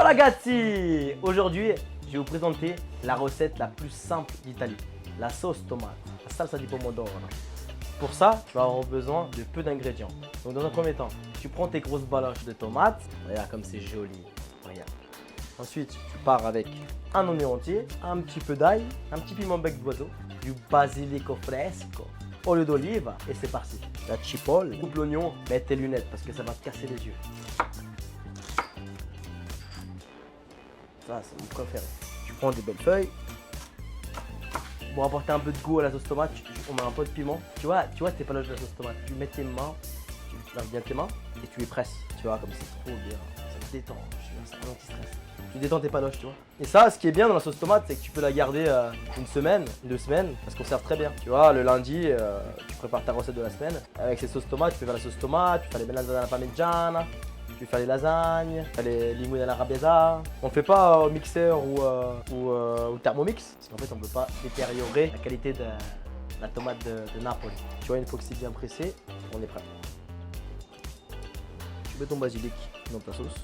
ragazzi! Aujourd'hui, je vais vous présenter la recette la plus simple d'Italie. La sauce tomate, la salsa di pomodoro. Pour ça, tu vas avoir besoin de peu d'ingrédients. Donc dans un premier temps, tu prends tes grosses baloches de tomates. Regarde comme c'est joli. Regarde. Ensuite, tu pars avec un oignon entier, un petit peu d'ail, un petit piment bec d'oiseau, du basilico fresco, olio d'olive et c'est parti. La cipolle, coupe l'oignon, mets tes lunettes parce que ça va te casser les yeux. Ça, c'est mon préféré. Tu prends des belles feuilles. Pour apporter un peu de goût à la sauce tomate, on met un peu de piment. Tu vois tes paloches de la sauce tomate. Tu mets tes mains, tu laves bien tes mains et tu les presses. Tu vois, comme c'est trop bien. Ça te détend, c'est un anti-stress. Tu détends tes paloches, tu vois. Et ça, ce qui est bien dans la sauce tomate, c'est que tu peux la garder une semaine, 2 semaines, parce qu'on sert très bien. Tu vois, le lundi, tu prépares ta recette de la semaine. Avec ces sauces tomates, tu peux faire la sauce tomate, tu fais les melanzane alla parmigiana. Tu peux faire les lasagnes, les limouines à la rabiesa. On ne fait pas au mixeur ou thermomix, parce qu'en fait on ne peut pas détériorer la qualité de la tomate de Napoli. Tu vois, une fois que c'est bien pressé, on est prêt. Tu mets ton basilic dans ta sauce.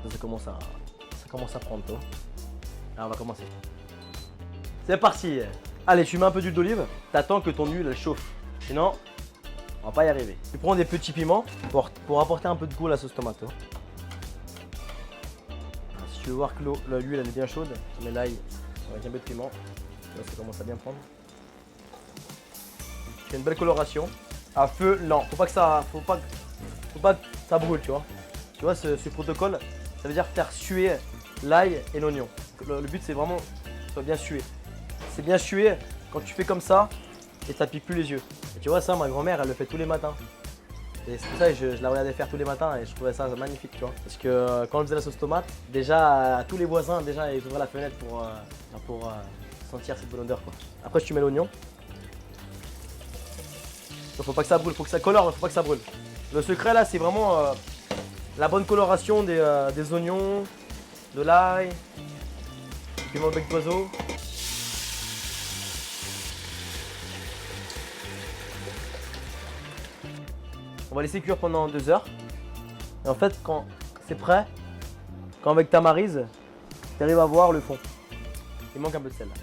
Ça commence à prendre, toi. Alors on va commencer. C'est parti. Allez, tu mets un peu d'huile d'olive. T'attends que ton huile elle chauffe. Sinon, on va pas y arriver. Tu prends des petits piments pour apporter un peu de goût à la sauce tomate. Si tu veux voir que l'huile est bien chaude, tu mets l'ail avec un peu de piment. Là, ça commence à bien prendre. Tu fais une belle coloration à feu lent. Faut pas que ça brûle, tu vois. Tu vois, ce protocole, ça veut dire faire suer l'ail et l'oignon. Le but, c'est vraiment que ça soit bien sué. C'est bien sué quand tu fais comme ça et ça pique plus les yeux. Et tu vois, ça, ma grand-mère, elle le fait tous les matins. Et c'est pour ça que je la regardais faire tous les matins et je trouvais ça magnifique, tu vois. Parce que quand on faisait la sauce tomate, déjà, tous les voisins, déjà, ils ouvraient la fenêtre pour sentir cette bonne odeur, quoi. Après, tu mets l'oignon. Faut pas que ça brûle, faut que ça colore, faut pas que ça brûle. Le secret, là, c'est vraiment la bonne coloration des oignons, de l'ail, du piment bec d'oiseau. On va laisser cuire pendant 2 heures. Et en fait, quand c'est prêt, quand avec ta maryse, tu arrives à voir le fond. Il manque un peu de sel.